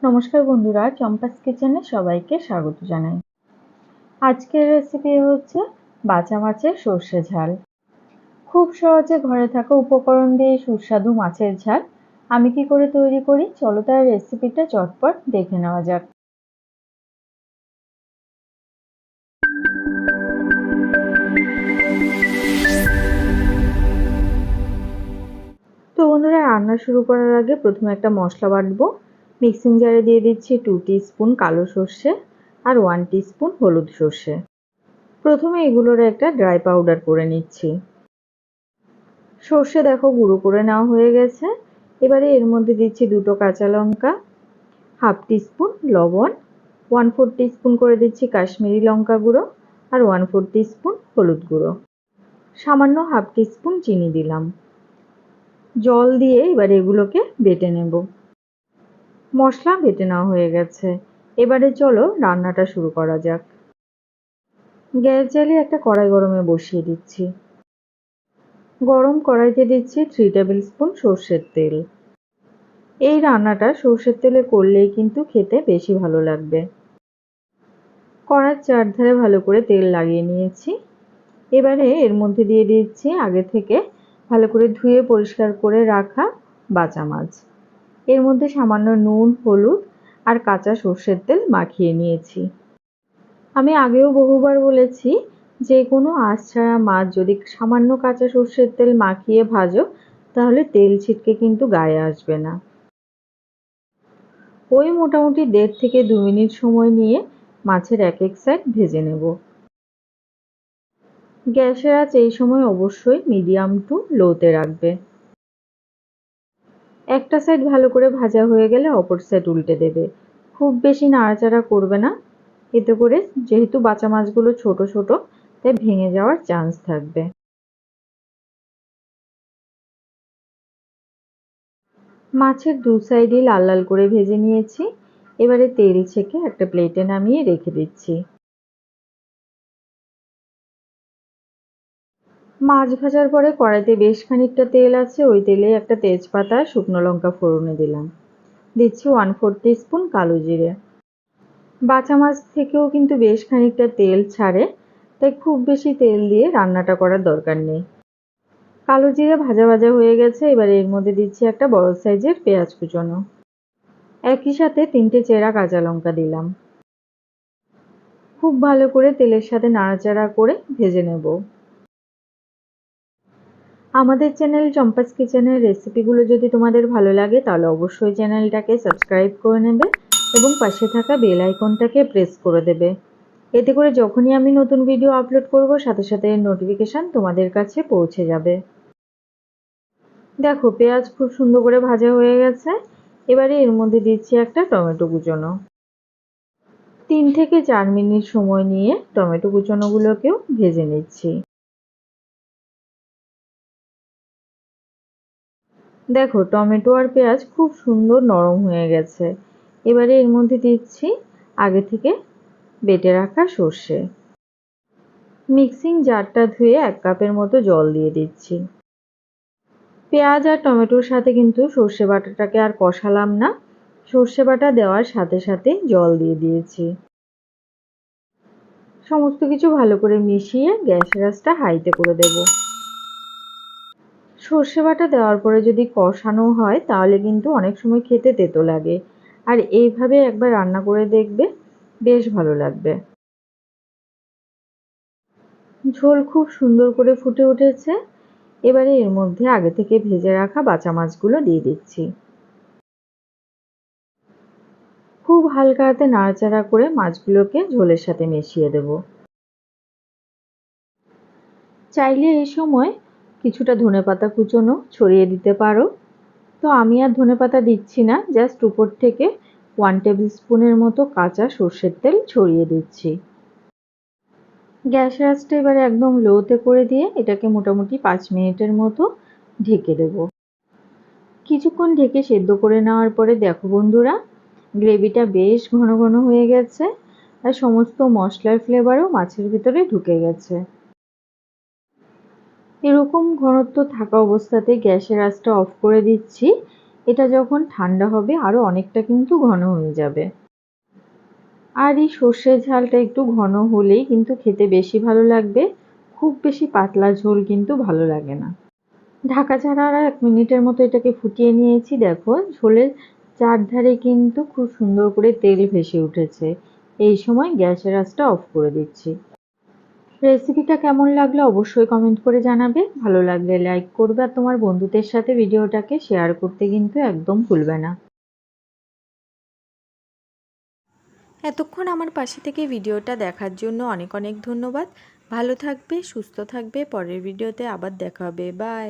নমস্কার বন্ধুরা, চম্পাস কিচেনে সবাইকে স্বাগত জানাই। আজকের রেসিপি হচ্ছে বাচা মাছের সর্ষে ঝাল। খুব সহজে ঘরে থাকা উপকরণ দিয়ে সুস্বাদু মাছের ঝাল আমি কি করে তৈরি করি, চলো তার রেসিপিটা চটপট দেখে নেওয়া যাক। তো বন্ধুরা, রান্না শুরু করার আগে প্রথমে একটা মশলা বাটবো। মিক্সিং জারে দিয়ে দিচ্ছি 2 টিস্পুন কালো সর্ষে আর 1 টিস্পুন হলুদ সর্ষে। প্রথমে এগুলোর একটা ড্রাই পাউডার করে নিচ্ছি। সর্ষে দেখো গুঁড়ো করে নেওয়া হয়ে গেছে। এবারে এর মধ্যে দিচ্ছি 2টো কাঁচা লঙ্কা, হাফ টিস্পুন লবণ, 1/4 টিস্পুন করে দিচ্ছি কাশ্মীরি লঙ্কা গুঁড়ো আর 1/4 টিস্পুন হলুদ গুঁড়ো, সামান্য হাফ টিস্পুন চিনি দিলাম। জল দিয়ে এবার এগুলোকে বেটে নেব। মশলা বেটে নেওয়া হয়ে গেছে। এবারে চলো রান্নাটা শুরু করা যাক। গ্যাস জ্বালিয়ে একটা কড়াই গরমে বসিয়ে দিচ্ছি। গরম কড়াইতে দিচ্ছি 3 টেবিল স্পুন সর্ষের তেল। এই রান্নাটা সর্ষের তেলে করলেই কিন্তু খেতে বেশি ভালো লাগবে। কড়ার চারধারে ভালো করে তেল লাগিয়ে নিয়েছি। এবারে এর মধ্যে দিয়ে দিচ্ছি আগে থেকে ভালো করে ধুয়ে পরিষ্কার করে রাখা বাচা মাছ। এর মধ্যে সামান্য নুন, হলুদ আর কাঁচা সর্ষের তেল মাখিয়ে নিয়েছি। আমি আগেও বহুবার বলেছি, যে কোনো আঁশ ছাড়া মাছ যদি সামান্য কাঁচা সর্ষের তেল মাখিয়ে ভাজো তাহলে তেল ছিটকে কিন্তু গায়ে আসবে না। ওই মোটামুটি 1.5 থেকে 2 মিনিট সময় নিয়ে মাছের এক এক সাইড ভেজে নেব। গ্যাসের আঁচ এই সময় অবশ্যই মিডিয়াম টু লোতে রাখবে। একটা সাইড ভালো করে ভাজা হয়ে গেলে অপর সাইড উল্টে দেবে। খুব বেশি নাড়াচাড়া করবে না, এতে করে যেহেতু বাচা মাছগুলো ছোট ছোট তাই ভেঙে যাওয়ার চান্স থাকবে। মাছের দু সাইডই লাল লাল করে ভেজে নিয়েছি। এবারে তেল ছেঁকে একটা প্লেটে নামিয়ে রেখে দিচ্ছি। মাছ ভাজার পরে কড়াইতে বেশ খানিকটা তেল আছে, ওই তেলে একটা তেজপাতা শুকনো লঙ্কা ফোড়নে দিলাম। দিচ্ছি 1/4 টিস্পুন কালো জিরে। বাচা মাছ থেকেও কিন্তু বেশ খানিকটা তেল ছাড়ে, তাই খুব বেশি তেল দিয়ে রান্নাটা করার দরকার নেই। কালো জিরে ভাজা ভাজা হয়ে গেছে। এবার এর মধ্যে দিচ্ছি একটা বড় সাইজের পেঁয়াজ কুচোনো। একই সাথে 3টে চেরা কাঁচা লঙ্কা দিলাম। খুব ভালো করে তেলের সাথে নাড়াচাড়া করে ভেজে নেব। আমাদের চ্যানেল চম্পাস কিচেনের রেসিপিগুলো যদি তোমাদের ভালো লাগে তাহলে অবশ্যই চ্যানেলটাকে সাবস্ক্রাইব করে নেবে এবং পাশে থাকা বেল আইকনটাকে প্রেস করে দেবে। এতে করে যখনই আমি নতুন ভিডিও আপলোড করব সাথে সাথে নোটিফিকেশন তোমাদের কাছে পৌঁছে যাবে। দেখো পেঁয়াজ খুব সুন্দর করে ভাজা হয়ে গেছে। এবারে এর মধ্যে দিচ্ছি একটা টমেটো কুচোনো। 3 থেকে 4 মিনিট সময় নিয়ে টমেটো কুচোনোগুলোকেও ভেজে নিচ্ছি। দেখো টমেটো আর পেঁয়াজ খুব সুন্দর নরম হয়ে গেছে। এবারে এর মধ্যে দিচ্ছি আগে থেকে বেটে রাখা সর্ষে। মিক্সিং জারটা ধুয়ে 1 কাপের মতো জল দিয়ে দিচ্ছি। পেঁয়াজ আর টমেটোর সাথে কিন্তু সর্ষে বাটাটাকে আর কষালাম না, সর্ষে বাটা দেওয়ার সাথে সাথে জল দিয়ে দিয়েছি। সমস্ত কিছু ভালো করে মিশিয়ে গ্যাসের আঁচটা হাইতে করে দেব। সর্ষে বাটা দেওয়ার পরে যদি কষানো হয় তাহলে কিন্তু অনেক সময় খেতে তেতো লাগে, আর এইভাবে একবার রান্না করে দেখবে, বেশ ভালো লাগবে। ঝোল খুব সুন্দর করে ফুটে উঠেছে। এবারে এর মধ্যে আগে থেকে ভেজে রাখা বাচা মাছগুলো দিয়ে দিচ্ছি। খুব হালকা হাতে নাড়াচাড়া করে মাছগুলোকে ঝোলের সাথে মিশিয়ে দেব। চাইলে এই সময় কিছুটা ধনেপাতা কুচোনো ছড়িয়ে দিতে পারো, তো আমি আর ধনেপাতা দিচ্ছি না, জাস্ট উপর থেকে 1 টেবিল স্পুনের মতো কাঁচা সর্ষের তেল ছড়িয়ে দিচ্ছি। গ্যাসের আঁচটা এবারে একদম লোতে করে দিয়ে এটাকে মোটামুটি 5 মিনিটের মতো ঢেকে দেব। কিছুক্ষণ ঢেকে সেদ্ধ করে নেওয়ার পরে দেখো বন্ধুরা, গ্রেভিটা বেশ ঘন ঘন হয়ে গেছে আর সমস্ত মশলার ফ্লেভারও মাছের ভিতরে ঢুকে গেছে। এরকম ঘনত্ব থাকা অবস্থাতে গ্যাসের আঁচটা অফ করে দিচ্ছি এটা যখন ঠান্ডা হবে আরও অনেকটা কিন্তু ঘন হয়ে যাবে। আর এই সর্ষের ঝালটা একটু ঘন হলেই কিন্তু খেতে বেশি ভালো লাগবে, খুব বেশি পাতলা ঝোল কিন্তু ভালো লাগে না। ঢাকা ছাড়া আর 1 মিনিটের মতো এটাকে ফুটিয়ে নিয়েছি। দেখো ঝোলের চারধারে কিন্তু খুব সুন্দর করে তেল ভেসে উঠেছে। এই সময় গ্যাসের আঁচটা অফ করে দিচ্ছি। রেসিপিটা কেমন লাগলো অবশ্যই কমেন্ট করে জানাবে। ভালো লাগলে লাইক করবে আর তোমার বন্ধুদের সাথে ভিডিওটাকে শেয়ার করতে কিন্তু একদম ভুলবে না। এতক্ষণ আমার পাশে থেকে ভিডিওটা দেখার জন্য অনেক অনেক ধন্যবাদ। ভালো থাকবে, সুস্থ থাকবে। পরের ভিডিওতে আবার দেখা হবে। বাই।